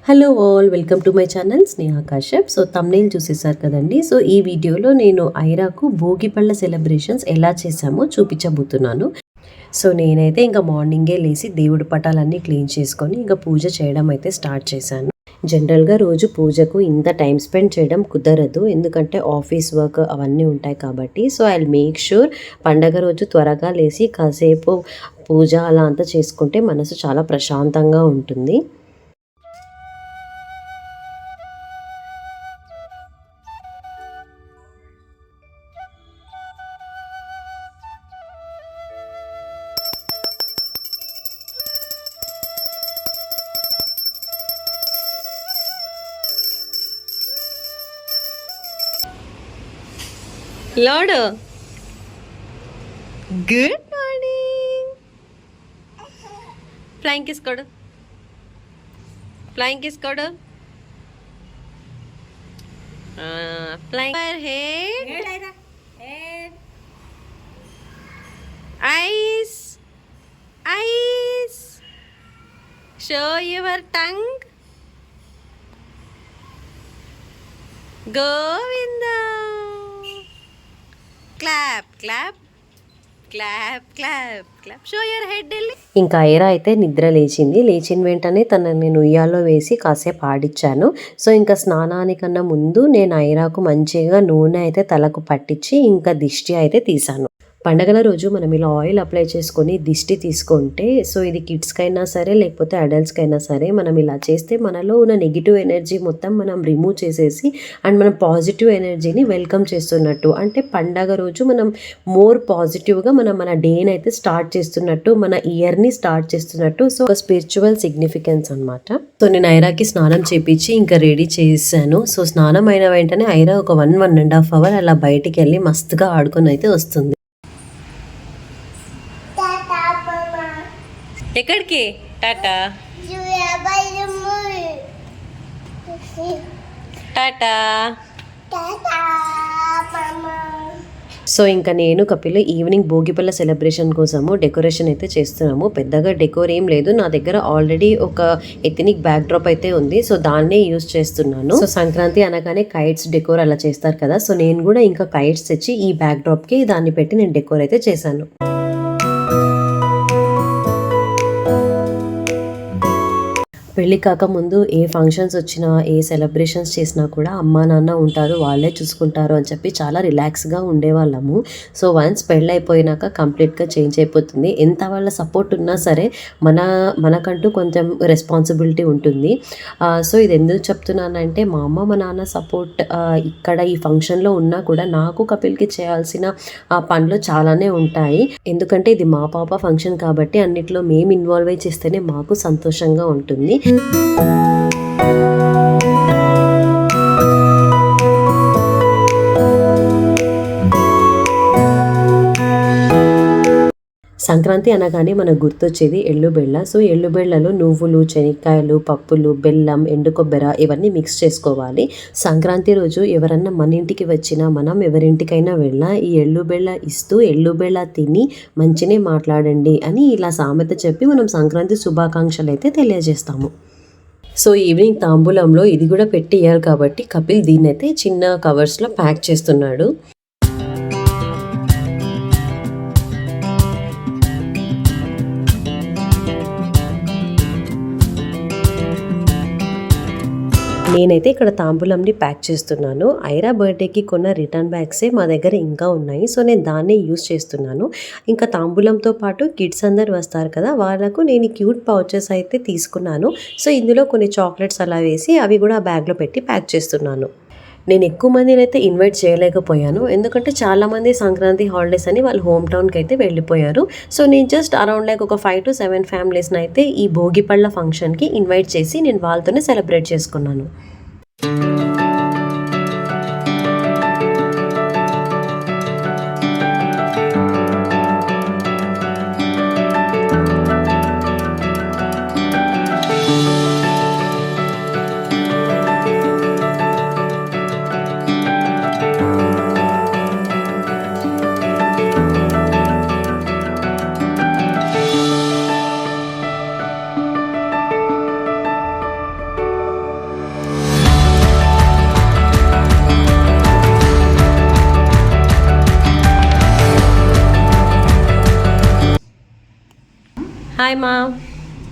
Hello all, welcome to my channel Sneha Kashyap. So thumbnail చూసేసారు కదండి. So ఈ వీడియోలో నేను ఐరాకు భోగి పళ్ళ సెలబ్రేషన్స్ ఎలా చేశామో చూపించబోతున్నాను. సో నేనైతే ఇంకా మార్నింగే లేచి దేవుడి పటాలన్నీ క్లీన్ చేసుకొని ఇంకా పూజ చేయడం అయితే స్టార్ట్ చేశాను. జనరల్గా రోజు పూజకు ఇంత టైం స్పెండ్ చేయడం కుదరదు, ఎందుకంటే ఆఫీస్ వర్క్ అవన్నీ ఉంటాయి కాబట్టి. సో ఐ మేక్ షూర్ పండగ రోజు త్వరగా లేచి కాసేపు పూజ అలా అంతా చేసుకుంటే మనసు చాలా ప్రశాంతంగా ఉంటుంది. Lord, good morning. Flying kiss kodu. Flying kiss kodu. Flying for head. Head. Eyes. Eyes. Show your tongue. Govinda. Clap clap clap clap clap show your head. ఇంకా ఐరా అయితే నిద్ర లేచిన వెంటనే తనని ఉయ్యాల్లో వేసి కాసేపు ఆడిచ్చాను. సో ఇంకా స్నానానికన్నా ముందు నేను ఐరాకు మంచిగా నూనె అయితే తలకు పట్టించి ఇంకా దిష్టి అయితే తీసాను. పండగల రోజు మనం ఇలా ఆయిల్ అప్లై చేసుకొని దిష్టి తీసుకుంటే, సో ఇది కిడ్స్కైనా సరే లేకపోతే అడల్ట్స్కైనా సరే మనం ఇలా చేస్తే మనలో ఉన్న నెగిటివ్ ఎనర్జీ మొత్తం మనం రిమూవ్ చేసేసి అండ్ మనం పాజిటివ్ ఎనర్జీని వెల్కమ్ చేస్తున్నట్టు, అంటే పండగ రోజు మనం మోర్ పాజిటివ్గా మన డేని అయితే స్టార్ట్ చేస్తున్నట్టు, మన ఇయర్ని స్టార్ట్ చేస్తున్నట్టు. సో ఒక స్పిరిచువల్ సిగ్నిఫికెన్స్ అనమాట. సో నేను ఐరాకి స్నానం చేపించి ఇంకా రెడీ చేశాను. సో స్నానం అయిన వెంటనే ఐరా ఒక 1.5 అవర్ అలా బయటికి వెళ్ళి మస్తుగా ఆడుకొని అయితే వస్తుంది. ఎక్కడికి టాటా టాటా. సో ఇంకా నేను కపిల్ ఈవినింగ్ భోగిపల్ల సెలబ్రేషన్ కోసము డెకరేషన్ అయితే చేస్తున్నాము. పెద్దగా డెకోర్ ఏం లేదు, నా దగ్గర ఆల్రెడీ ఒక ఎథనిక్ బ్యాక్ డ్రాప్ అయితే ఉంది. సో దాన్నే యూజ్ చేస్తున్నాను. సో సంక్రాంతి అనగానే కైట్స్ డెకోర్ అలా చేస్తారు కదా, సో నేను కూడా ఇంకా కైట్స్ తెచ్చి ఈ బ్యాక్ డ్రాప్కి దాన్ని పెట్టి నేను డెకోర్ అయితే చేశాను. పెళ్ళి కాకముందు ఏ ఫంక్షన్స్ వచ్చినా ఏ సెలబ్రేషన్స్ చేసినా కూడా అమ్మా నాన్న ఉంటారు, వాళ్ళే చూసుకుంటారు అని చెప్పి చాలా రిలాక్స్గా ఉండేవాళ్ళము. సో వన్స్ పెళ్ళి అయిపోయినాక కంప్లీట్గా చేంజ్ అయిపోతుంది. ఎంత వాళ్ళ సపోర్ట్ ఉన్నా సరే మనకంటూ కొంచెం రెస్పాన్సిబిలిటీ ఉంటుంది. సో ఇది ఎందుకు చెప్తున్నానంటే మా అమ్మ మా నాన్న సపోర్ట్ ఇక్కడ ఈ ఫంక్షన్లో ఉన్నా కూడా నాకు కపిల్కి చేయాల్సిన పనులు చాలానే ఉంటాయి. ఎందుకంటే ఇది మా పాప ఫంక్షన్ కాబట్టి అన్నిట్లో మేము ఇన్వాల్వ్ అయి చేస్తేనే మాకు సంతోషంగా ఉంటుంది. సంక్రాంతి అనగానే మనకు గుర్తొచ్చేది ఎಳ್ಳುబెళ్ళ. సో ఎಳ್ಳುబెళ్ళలో నువ్వులు, శనక్కాయలు, పప్పులు, బెల్లం, ఎండు కొబ్బెర ఇవన్నీ మిక్స్ చేసుకోవాలి. సంక్రాంతి రోజు ఎవరన్నా మన ఇంటికి వచ్చినా మనం ఎవరింటికైనా వెళ్ళినా ఈ ఎಳ್ಳುబెళ్ళ ఇస్తూ ఎಳ್ಳುబెళ్ళ తిని మంచినే మాట్లాడండి అని ఇలా సామెత చెప్పి మనం సంక్రాంతి శుభాకాంక్షలు అయితే తెలియజేస్తాము. సో ఈవినింగ్ తాంబూలంలో ఇది కూడా పెట్టి ఇయ్యాలి కాబట్టి కపిల్ దీన్నైతే చిన్న కవర్స్లో ప్యాక్ చేస్తున్నాడు. నేనైతే ఇక్కడ తాంబూలంని ప్యాక్ చేస్తున్నాను. ఐరా బర్త్డేకి కొన్న రిటర్న్ బ్యాగ్సే మా దగ్గర ఇంకా ఉన్నాయి. సో నేను దాన్నే యూస్ చేస్తున్నాను. ఇంకా తాంబూలంతో పాటు కిడ్స్ అందరు వస్తారు కదా, వాళ్ళకు నేను క్యూట్ పౌచెస్ అయితే తీసుకున్నాను. సో ఇందులో కొన్ని చాక్లెట్స్ అలా వేసి అవి కూడా బ్యాగ్లో పెట్టి ప్యాక్ చేస్తున్నాను. నేను ఎక్కువ మందిని అయితే ఇన్వైట్ చేయలేకపోయాను, ఎందుకంటే చాలామంది సంక్రాంతి హాలిడేస్ అని వాళ్ళు హోమ్ టౌన్కి అయితే వెళ్ళిపోయారు. సో నేను జస్ట్ అరౌండ్ ఒక 5 to 7 ఫ్యామిలీస్ని అయితే ఈ భోగిపళ్ళ ఫంక్షన్కి ఇన్వైట్ చేసి నేను వాళ్ళతోనే సెలబ్రేట్ చేసుకున్నాను. హాయ్ మా.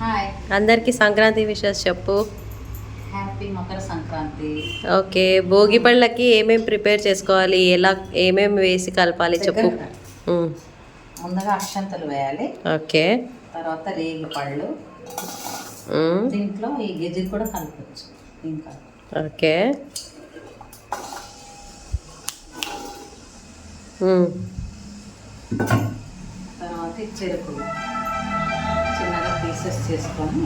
హాయ్. అందరికీ సంక్రాంతి విషెస్ చెప్పు. హ్యాపీ మకర సంక్రాంతి. ఓకే, భోగి పళ్ళకి ఏమేమి ప్రిపేర్ చేసుకోవాలి, ఎలా ఏమేమి వేసి కలపాలి చెప్పు. ముందుగా అక్షంతలు వేయాలి. ఓకే. తర్వాత రేగి పళ్ళు, దీంట్లో ఈ గెజ్జి కూడా కలపచ్చు ఇంకా. ఓకే. తర్వాత చెరుకు చిన్నగా పీసెస్ చేసుకొని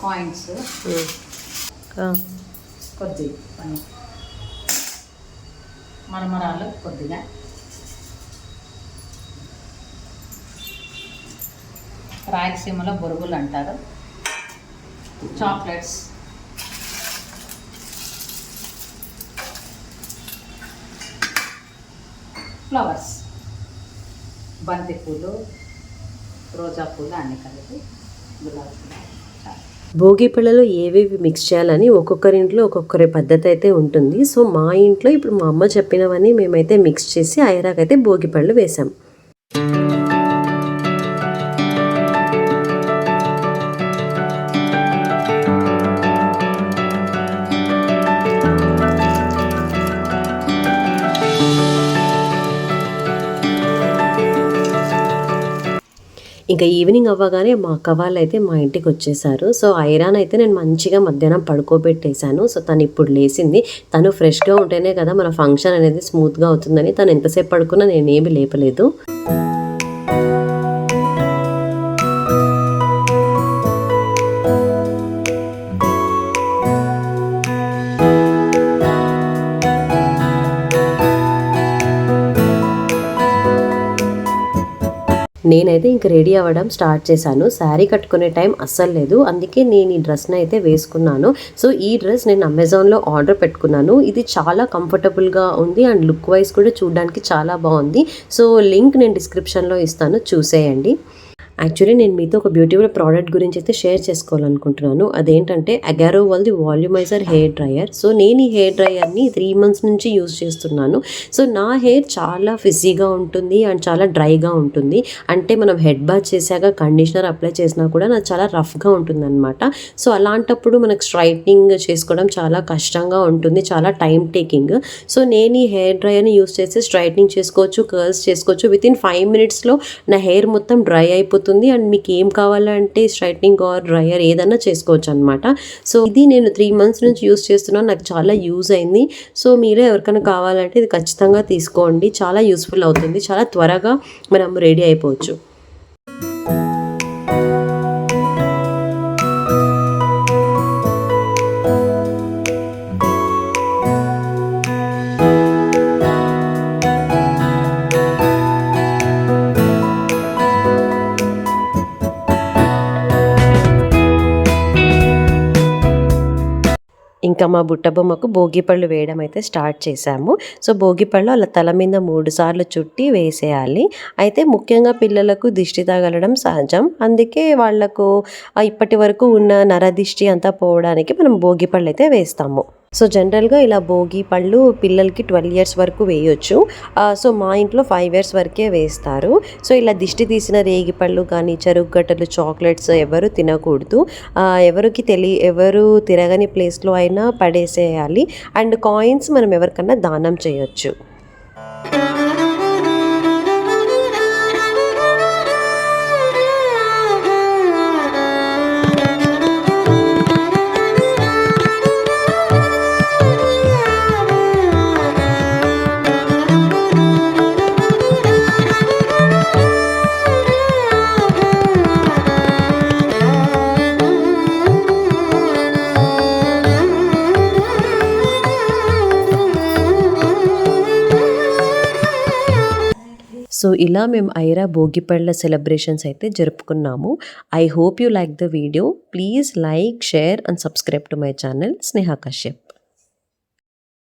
కాయిన్స్ కొద్దిగా మరమరాలు కొద్దిగా, రాయలసీమలో బొరుగులు అంటారు, చాక్లెట్స్, ఫ్లవర్స్, బంతి పూలు, రోజా పూలు అన్నీ కలిపి గులాబీ పూలు. భోగి పళ్ళలో ఏవేవి మిక్స్ చేయాలని ఒక్కొక్కరింట్లో ఒక్కొక్కరి పద్ధతి అయితే ఉంటుంది. సో మా ఇంట్లో ఇప్పుడు మా అమ్మ చెప్పినవన్నీ మేమైతే మిక్స్ చేసి ఐరాకైతే భోగి పళ్ళు వేసాం. ఇంకా ఈవినింగ్ అవ్వగానే మా అక్క వాళ్ళు అయితే మా ఇంటికి వచ్చేసారు. సో ఐరాన్ అయితే నేను మంచిగా మధ్యాహ్నం పడుకోబెట్టేశాను. సో తను ఇప్పుడు లేచింది. తను ఫ్రెష్గా ఉంటేనే కదా మన ఫంక్షన్ అనేది స్మూత్గా అవుతుందని తను ఎంతసేపు పడుకున్నా నేనేమి లేపలేదు. నేనైతే ఇంక రెడీ అవ్వడం స్టార్ట్ చేశాను. శారీ కట్టుకునే టైం అస్సలు లేదు, అందుకే నేను ఈ డ్రెస్ని అయితే వేసుకున్నాను. సో ఈ డ్రెస్ నేను అమెజాన్లో ఆర్డర్ పెట్టుకున్నాను. ఇది చాలా కంఫర్టబుల్గా ఉంది అండ్ లుక్ వైజ్ కూడా చూడడానికి చాలా బాగుంది. సో లింక్ నేను డిస్క్రిప్షన్లో ఇస్తాను, చూసేయండి. యాక్చువల్లీ నేను మీతో ఒక బ్యూటిఫుల్ ప్రోడక్ట్ గురించి అయితే షేర్ చేసుకోవాలనుకుంటున్నాను. అదేంటంటే అగారో వాళ్ళది వాల్యూమైజర్ హెయిర్ డ్రయర్. సో నేను ఈ హెయిర్ డ్రయర్ని 3 months నుంచి యూజ్ చేస్తున్నాను. సో నా హెయిర్ చాలా ఫిజీగా ఉంటుంది అండ్ చాలా డ్రైగా ఉంటుంది. అంటే మనం హెడ్ బాత్ చేశాక కండిషనర్ అప్లై చేసినా కూడా నాకు చాలా రఫ్గా ఉంటుంది అనమాట. సో అలాంటప్పుడు మనకు స్ట్రైట్నింగ్ చేసుకోవడం చాలా కష్టంగా ఉంటుంది, చాలా టైం టేకింగ్. సో నేను ఈ హెయిర్ డ్రయర్ని యూజ్ చేసి స్ట్రైట్నింగ్ చేసుకోవచ్చు, కర్ల్స్ చేసుకోవచ్చు. వితిన్ 5 minutesలో నా హెయిర్ మొత్తం డ్రై అయిపోతుంది. అండ్ మీకు ఏం కావాలంటే స్ట్రైట్నింగ్ ఆర్ డ్రయర్ ఏదన్నా చేసుకోవచ్చు అనమాట. సో ఇది నేను 3 months నుంచి యూజ్ చేస్తున్నాను, నాకు చాలా యూజ్ అయింది. సో మీరే ఎవరికైనా కావాలంటే ఇది ఖచ్చితంగా తీసుకోండి, చాలా యూస్ఫుల్ అవుతుంది, చాలా త్వరగా మనం రెడీ అయిపోవచ్చు. ఇంకా మా బుట్టబొమ్మకు భోగిపళ్ళు వేయడం అయితే స్టార్ట్ చేశాము. సో భోగిపళ్ళు అలా తల మీద 3 సార్లు చుట్టి వేసేయాలి. అయితే ముఖ్యంగా పిల్లలకు దిష్టి తగలడం సహజం, అందుకే వాళ్లకు ఇప్పటి వరకు ఉన్న నరదిష్టి అంతా పోవడానికి మనం భోగిపళ్ళు అయితే వేస్తాము. సో జనరల్గా ఇలా భోగి పళ్ళు పిల్లలకి 12 years వరకు వేయొచ్చు. సో మా ఇంట్లో 5 years వరకే వేస్తారు. సో ఇలా దిష్టి తీసిన రేగి పళ్ళు కానీ చెరుకుగట్టలు, చాక్లెట్స్ ఎవరు తినకూడదు. ఎవరు తిరగని ప్లేస్లో అయినా పడేసేయాలి. అండ్ కాయిన్స్ మనం ఎవరికన్నా దానం చేయొచ్చు. సో ఇలా మేము ఐరా భోగిపళ్ళ సెలబ్రేషన్స్ అయితే జరుపుకున్నాము. I hope you like the video. Please like, share and subscribe to my channel Sneha Kashyap.